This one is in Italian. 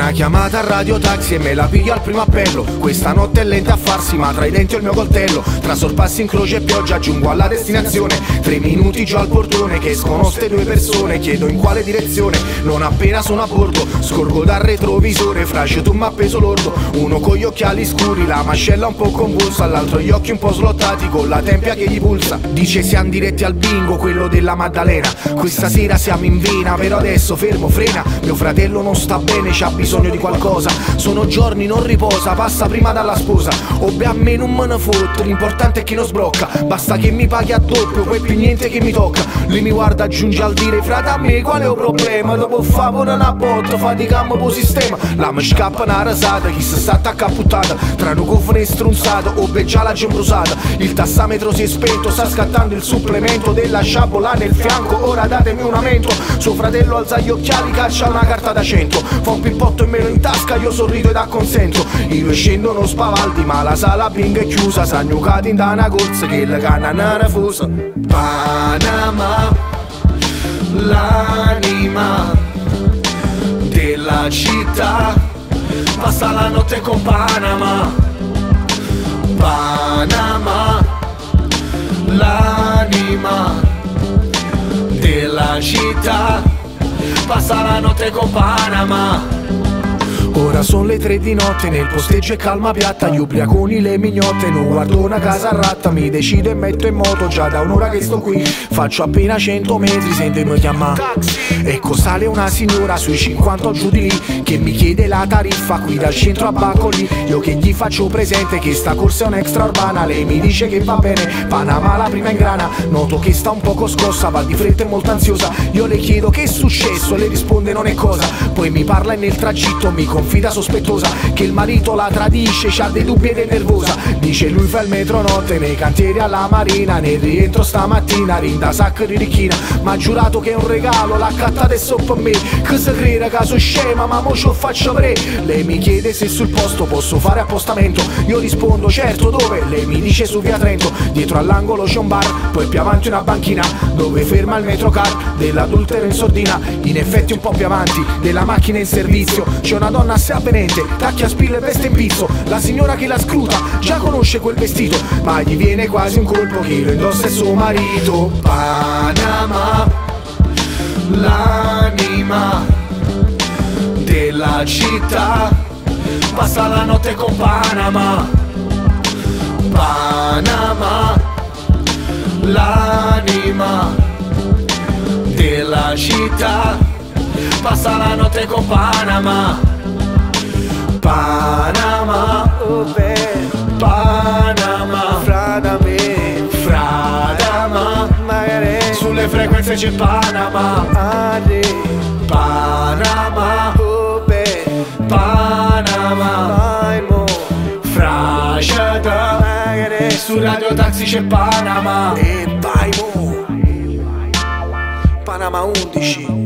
Una chiamata a radio taxi e me la piglio al primo appello. Questa notte è lenta a farsi, ma tra i denti ho il mio coltello. Tra sorpassi, incroci e pioggia giungo alla destinazione. 3 minuti già al portone che escono ste 2 persone. Chiedo in quale direzione, non appena sono a bordo scorgo dal retrovisore, Flash tu m'ha appeso lordo. Uno con gli occhiali scuri, la mascella un po' convulsa, l'altro gli occhi un po' slottati con la tempia che gli pulsa. Dice siamo diretti al bingo, quello della Maddalena. Questa sera siamo in vena, però adesso fermo, frena. Mio fratello non sta bene, c'ha bisogno di qualcosa. Sono giorni, non riposa, passa prima dalla sposa. Obbe a me non me ne fotte, l'importante è chi non sbrocca. Basta che mi paghi a doppio, poi più niente che mi tocca. Lui mi guarda, aggiunge al dire, frate a me qual è il problema? Dopo fa pure una botta, faticammo po' sistema. La mi scappa una rasata, chi si sta attacca a puttata. Tra un cofone strunzato, obbe già la gembrusata. Il tassametro si è spento, sta scattando il supplemento della sciabola nel fianco, ora datemi un aumento. Suo fratello alza gli occhiali, caccia una carta da 100. Fa un pippotto e me lo in tasca, io sorrido ed acconsento. I 2 scendono spavaldi, ma la sala bingo è chiusa. S'agnucati in da una corsa che la canna non refusa. Panama, l'anima della città, passa la notte con Panama. Panama, l'anima della città, passa la notte con Panama. Ora sono le 3 di notte, nel posteggio è calma piatta. Gli ubriaconi, le mignotte, non guardo una casa a ratta. Mi decido e metto in moto, già da un'ora che sto qui. Faccio appena 100 metri, sento mi chiama. Ecco sale una signora sui 50 giù di lì, che mi chiede la tariffa qui dal centro a Baccoli. Io che gli faccio presente che sta corsa è un'extra urbana. Lei mi dice che va bene, Panama la prima in grana. Noto che sta un poco scossa, va di fretta e molto ansiosa. Io le chiedo che è successo, lei risponde non è cosa. Poi mi parla e nel tragitto mi confida sospettosa che il marito la tradisce, c'ha dei dubbi ed è nervosa. Dice lui fa il metro notte nei cantieri alla Marina, nel rientro stamattina rinda sacco di ricchina. Ma ha giurato che è un regalo, l'ha cattata e sopra me. Che se crede che sono scema, ma mo ce lo faccio pre. Lei mi chiede se sul posto posso fare appostamento. Io rispondo certo, dove? Lei mi dice su via Trento. Dietro all'angolo c'è un bar, poi più avanti una banchina dove ferma il metrocar dell'adultero in sordina. In effetti un po' più avanti della macchina in servizio c'è una donna assai avvenente, tacchi a spille e veste in pizzo. La signora che la scruta già conosce quel vestito, ma gli viene quasi un colpo che lo indossa il suo marito. Panama, l'anima della città, passa la notte con Panama. Panama, l'anima della città, passa la notte con Panama. Panama, oh Panama, fradame, fradama, magari sulle frequenze c'è Panama. Panama, oh Panama, frasciata, magari su radio taxi c'è Panama. E vai mo Panama 11.